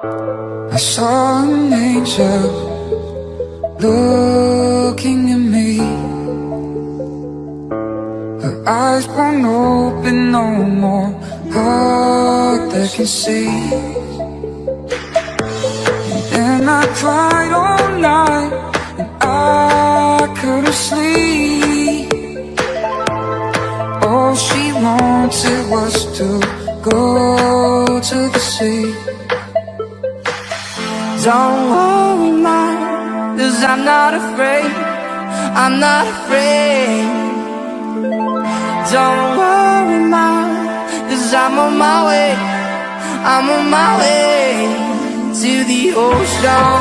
I saw an angel looking at me. Her eyes won't open no more, heart that can see. And then I cried all night, and I couldn't sleep. All she wanted was to go to the sea. Don't worry, mine, 'cause I'm not afraid, I'm not afraid. Don't worry, mine, 'cause I'm on my way, I'm on my way to the ocean.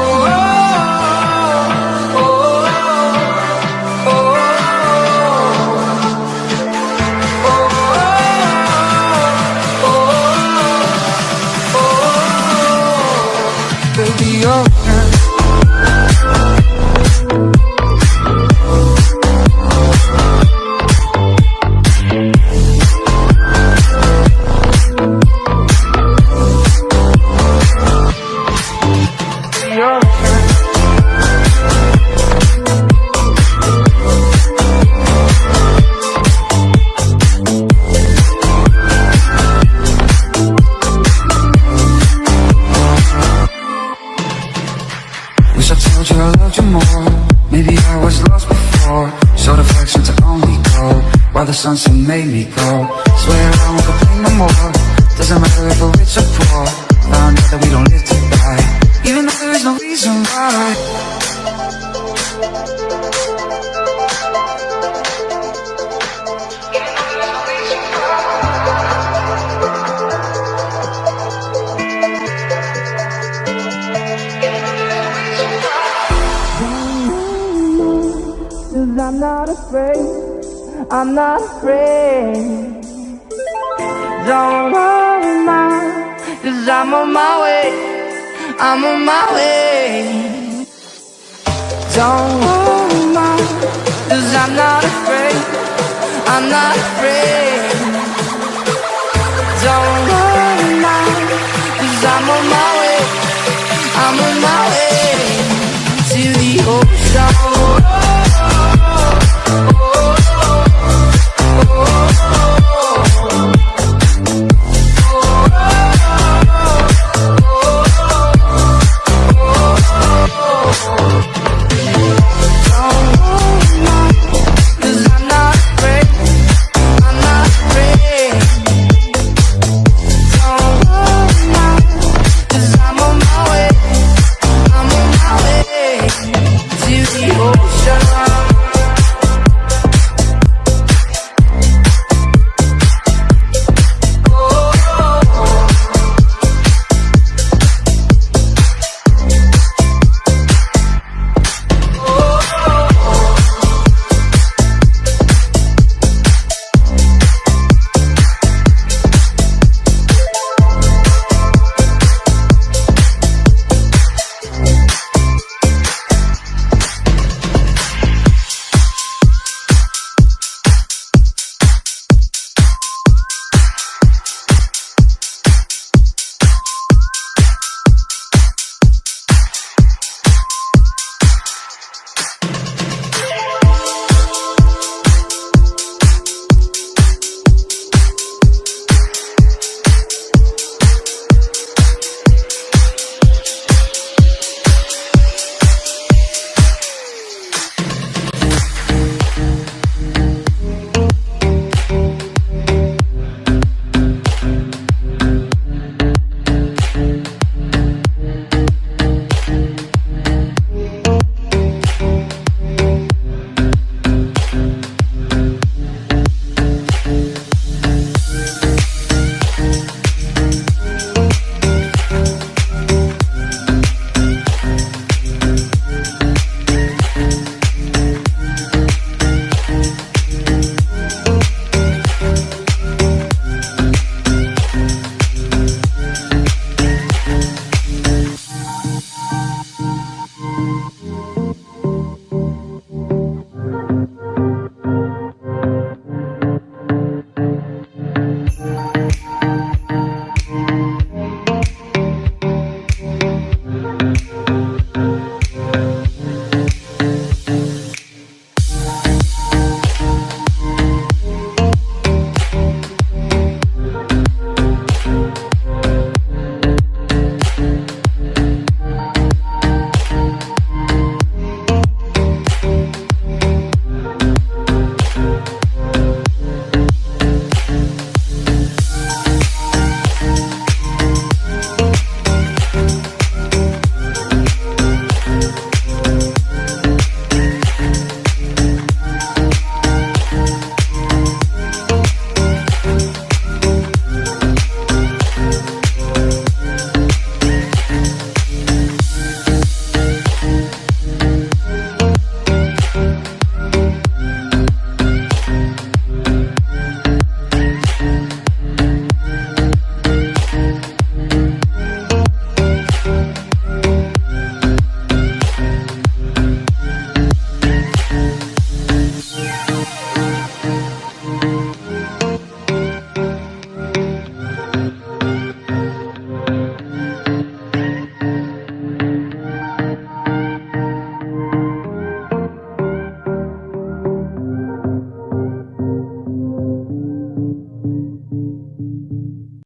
The sunset made me go. Swear I won't complain no more. Doesn't matter if we're rich or poor. Found out that we don't live to die, even though there is no reason why. I'm not afraid, I'm not afraid. Don't worry, mine, 'cause I'm on my way, I'm on my way. Don't worry, mine, 'cause I'm not afraid, I'm not afraid. Don't worry, mine, 'cause I'm on my way, I'm on my way to the ocean.